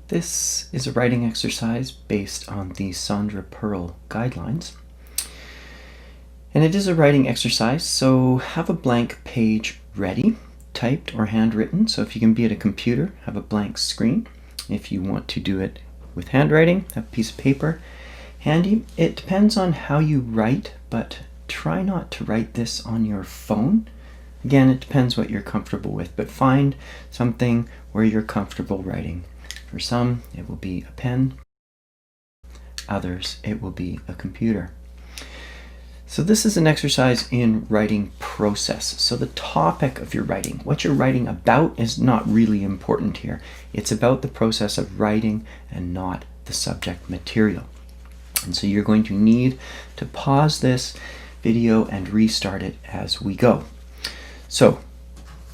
This is a writing exercise based on the Sondra Perl guidelines. And it is a writing exercise, so have a blank page ready, typed or handwritten. So if you can be at a computer, have a blank screen. If you want to do it with handwriting, have a piece of paper handy. It depends on how you write, but try not to write this on your phone. Again, it depends what you're comfortable with, but find something where you're comfortable writing. For some, it will be a pen. Others, it will be a computer. So this is an exercise in writing process. So the topic of your writing, what you're writing about, is not really important here. It's about the process of writing and not the subject material. And so you're going to need to pause this video and restart it as we go. So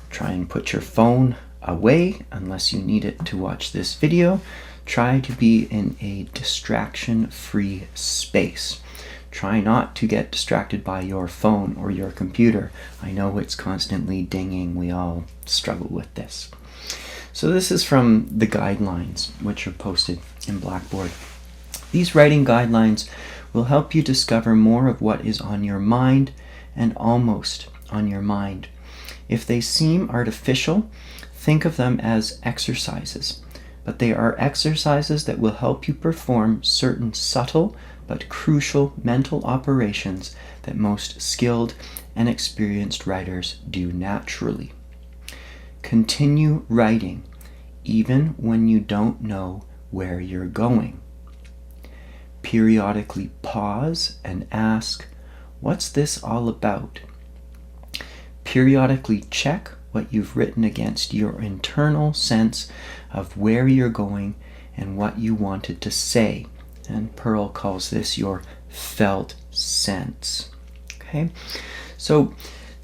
try and put your phone away unless you need it to watch this video. Try to be in a distraction-free space. Try not to get distracted by your phone or your computer. I know it's constantly dinging. We all struggle with this. So this is from the guidelines, which are posted in Blackboard. These writing guidelines will help you discover more of what is on your mind and almost on your mind. If they seem artificial, think of them as exercises, but they are exercises that will help you perform certain subtle but crucial mental operations that most skilled and experienced writers do naturally. Continue writing even when you don't know where you're going. Periodically pause and ask, "What's this all about?" Periodically check what you've written against your internal sense of where you're going and what you wanted to say. And Perl calls this your felt sense. Okay, so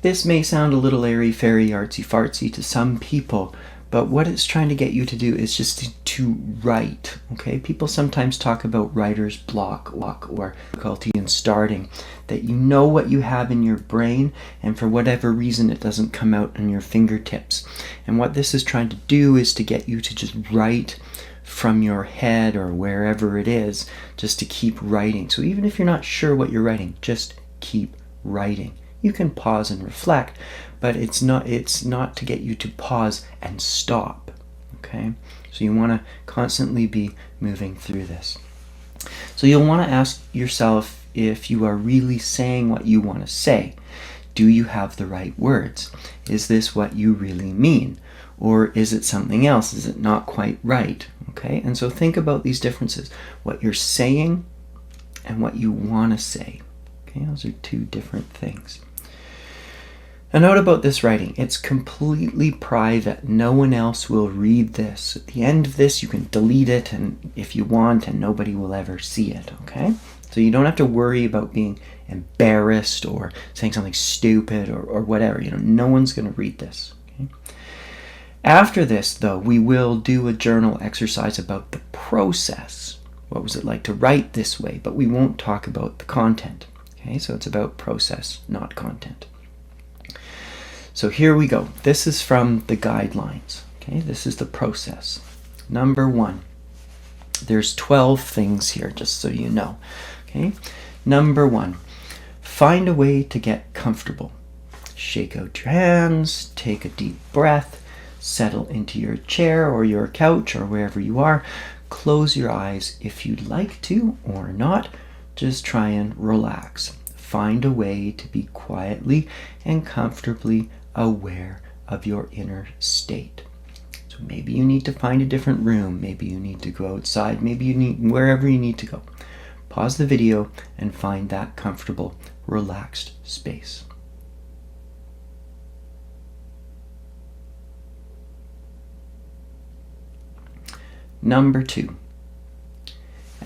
this may sound a little airy-fairy, artsy-fartsy to some people, but what it's trying to get you to do is just to write. Okay, people sometimes talk about writer's block or difficulty in starting, that you know what you have in your brain and for whatever reason it doesn't come out on your fingertips. And what this is trying to do is to get you to just write from your head or wherever it is, just to keep writing. So even if you're not sure what you're writing, just keep writing. You can pause and reflect, but it's not to get you to pause and stop. Okay, so you want to constantly be moving through this. So you'll want to ask yourself if you are really saying what you want to say. Do you have the right words? Is this what you really mean? Or is it something else? Is it not quite right? Okay, and so think about these differences. What you're saying and what you want to say. Okay, those are two different things. A note about this writing, it's completely private. No one else will read this. At the end of this, you can delete it and if you want, and nobody will ever see it, okay? So you don't have to worry about being embarrassed or saying something stupid or whatever. You know, no one's going to read this. Okay? After this, though, we will do a journal exercise about the process. What was it like to write this way? But we won't talk about the content. Okay, so it's about process, not content. So here we go. This is from the guidelines. Okay, this is the process. Number 1. There's 12 things here, just so you know. Okay. Number 1. Find a way to get comfortable. Shake out your hands, take a deep breath, settle into your chair or your couch or wherever you are. Close your eyes if you'd like to or not. Just try and relax. Find a way to be quietly and comfortably aware of your inner state. So maybe you need to find a different room. Maybe you need to go outside. Maybe you need wherever you need to go. Pause the video and find that comfortable, relaxed space. Number 2.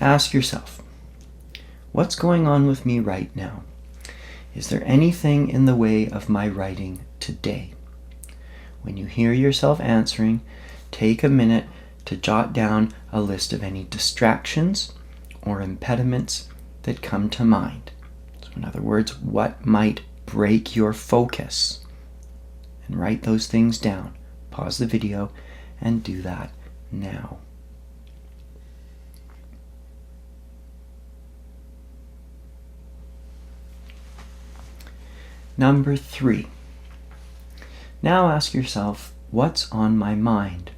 Ask yourself, what's going on with me right now? Is there anything in the way of my writing today? When you hear yourself answering, take a minute to jot down a list of any distractions or impediments that come to mind. So in other words, what might break your focus? And write those things down. Pause the video and do that now. Number 3. Now ask yourself, what's on my mind?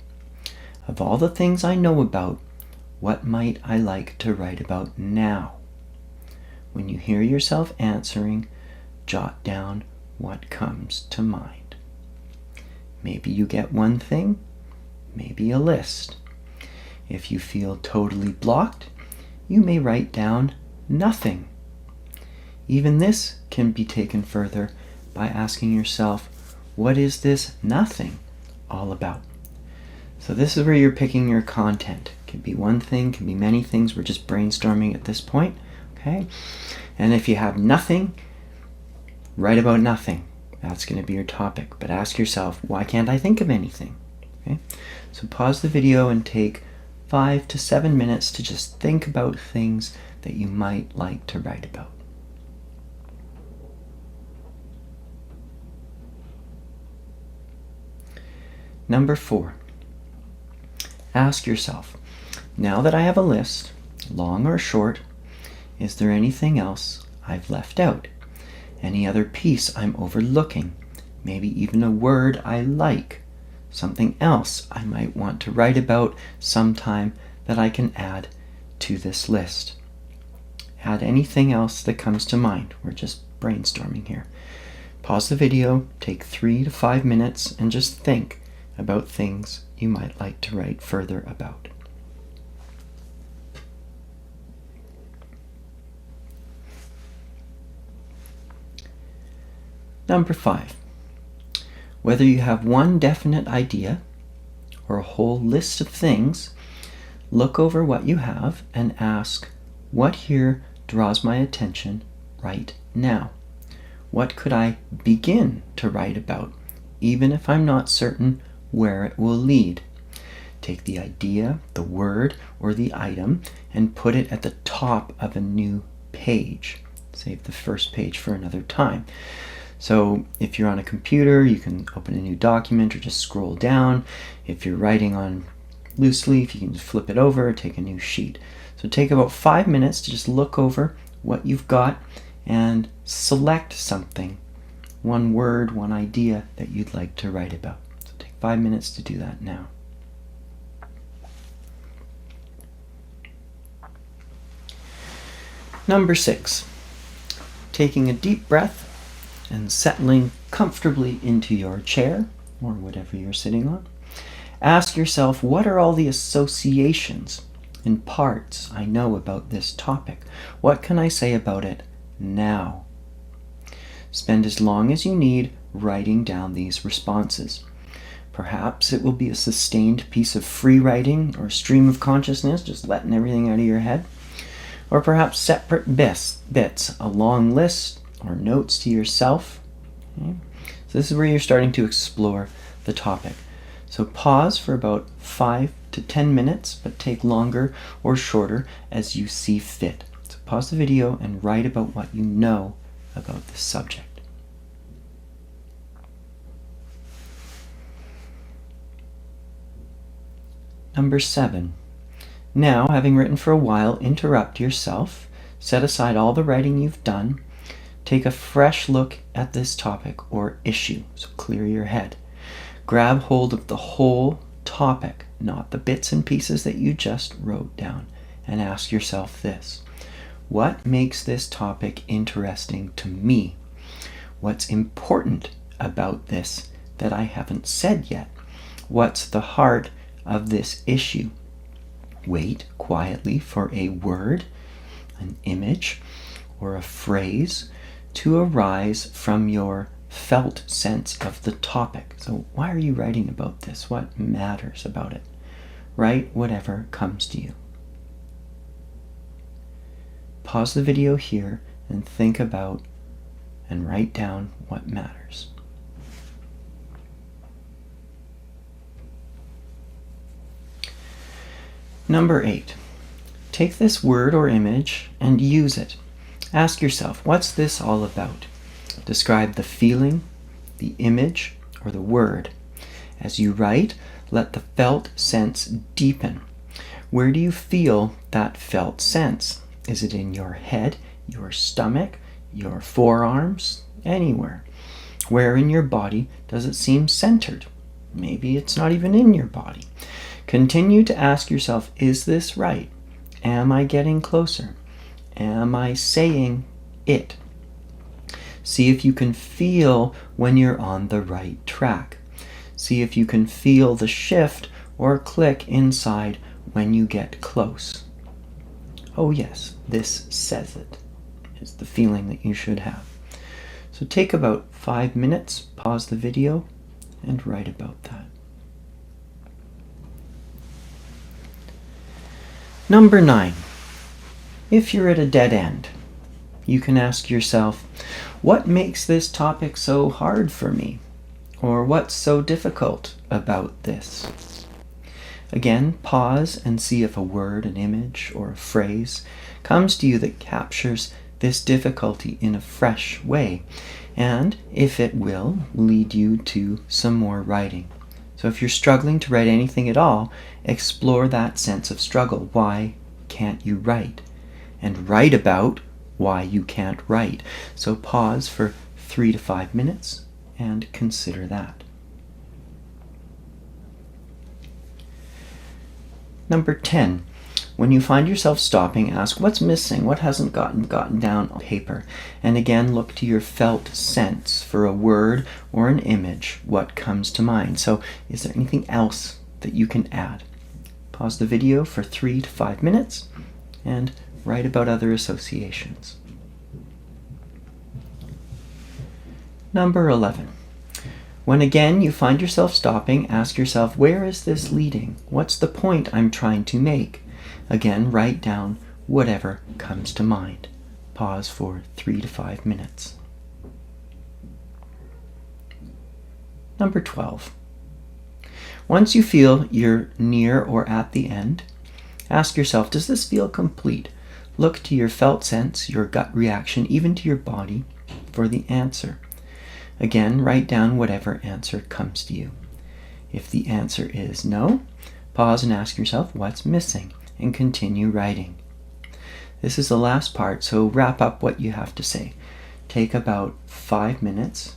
Of all the things I know about, what might I like to write about now? When you hear yourself answering, jot down what comes to mind. Maybe you get one thing, maybe a list. If you feel totally blocked, you may write down nothing. Even this can be taken further by asking yourself, what is this nothing all about? So this is where you're picking your content. It can be one thing, can be many things. We're just brainstorming at this point, okay? And if you have nothing, write about nothing. That's going to be your topic. But ask yourself, why can't I think of anything? Okay? So pause the video and take 5 to 7 minutes to just think about things that you might like to write about. Number 4. Ask yourself, now that I have a list, long or short, is there anything else I've left out? Any other piece I'm overlooking? Maybe even a word I like? Something else I might want to write about sometime that I can add to this list? Add anything else that comes to mind. We're just brainstorming here. Pause the video, take 3 to 5 minutes, and just think about things you might like to write further about. Number 5. Whether you have one definite idea or a whole list of things, look over what you have and ask, what here draws my attention right now? What could I begin to write about, even if I'm not certain where it will lead? Take the idea, the word, or the item and put it at the top of a new page. Save the first page for another time. So if you're on a computer, you can open a new document or just scroll down. If you're writing on loose leaf, you can just flip it over, take a new sheet. So take about 5 minutes to just look over what you've got and select something, one word, one idea that you'd like to write about. So take 5 minutes to do that now. Number 6, taking a deep breath and settling comfortably into your chair or whatever you're sitting on. Ask yourself, what are all the associations and parts I know about this topic? What can I say about it now? Spend as long as you need writing down these responses. Perhaps it will be a sustained piece of free writing or stream of consciousness, just letting everything out of your head. Or perhaps separate bits, a long list or notes to yourself. Okay? So this is where you're starting to explore the topic. So pause for about 5 to 10 minutes, but take longer or shorter as you see fit. So pause the video and write about what you know about this subject. Number 7. Now, having written for a while, interrupt yourself, set aside all the writing you've done, take a fresh look at this topic or issue, so clear your head. Grab hold of the whole topic, not the bits and pieces that you just wrote down, and ask yourself this. What makes this topic interesting to me? What's important about this that I haven't said yet? What's the heart of this issue? Wait quietly for a word, an image, or a phrase to arise from your felt sense of the topic. So why are you writing about this? What matters about it? Write whatever comes to you. Pause the video here and think about and write down what matters. Number 8. Take this word or image and use it. Ask yourself, what's this all about? Describe the feeling, the image, or the word. As you write, let the felt sense deepen. Where do you feel that felt sense? Is it in your head, your stomach, your forearms? Anywhere. Where in your body does it seem centered? Maybe it's not even in your body. Continue to ask yourself, is this right? Am I getting closer? Am I saying it? See if you can feel when you're on the right track. See if you can feel the shift or click inside when you get close. Oh yes, this says it, is the feeling that you should have. So take about 5 minutes, pause the video, and write about that. Number 9. If you're at a dead end, you can ask yourself, what makes this topic so hard for me? Or what's so difficult about this? Again, pause and see if a word, an image, or a phrase comes to you that captures this difficulty in a fresh way, and if it will lead you to some more writing. So if you're struggling to write anything at all, explore that sense of struggle. Why can't you write? And write about why you can't write. So pause for 3 to 5 minutes and consider that. Number 10. When you find yourself stopping, ask what's missing, what hasn't gotten down on paper. And again, look to your felt sense for a word or an image, what comes to mind. So is there anything else that you can add? Pause the video for 3 to 5 minutes and write about other associations. Number 11. When again you find yourself stopping, ask yourself, where is this leading? What's the point I'm trying to make? Again, write down whatever comes to mind. Pause for 3 to 5 minutes. Number 12. Once you feel you're near or at the end, ask yourself, does this feel complete? Look to your felt sense, your gut reaction, even to your body for the answer. Again, write down whatever answer comes to you. If the answer is no, pause and ask yourself what's missing and continue writing. This is the last part, so wrap up what you have to say. Take about 5 minutes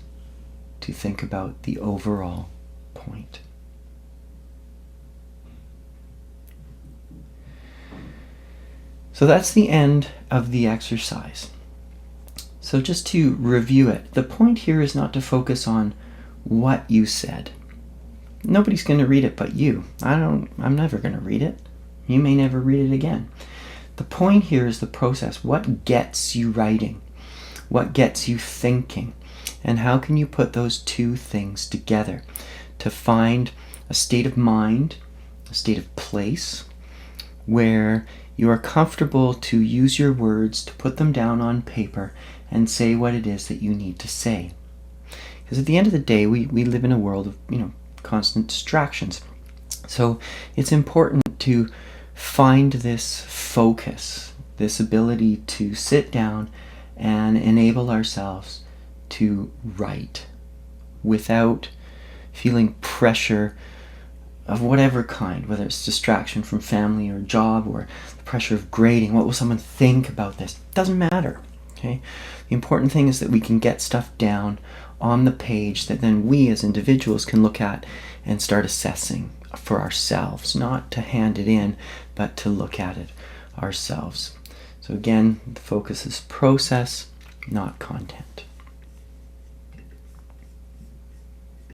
to think about the overall point. So that's the end of the exercise. So just to review it, the point here is not to focus on what you said. Nobody's going to read it but you. I'm never going to read it. You may never read it again. The point here is the process. What gets you writing? What gets you thinking? And how can you put those two things together to find a state of mind, a state of place, where you are comfortable to use your words, to put them down on paper, and say what it is that you need to say. Because at the end of the day, we live in a world of constant distractions. So it's important to find this focus, this ability to sit down and enable ourselves to write without feeling pressure of whatever kind, whether it's distraction from family or job or the pressure of grading. What will someone think about this? Doesn't matter. Okay? The important thing is that we can get stuff down on the page that then we as individuals can look at and start assessing for ourselves, not to hand it in, but to look at it ourselves. So again, the focus is process, not content.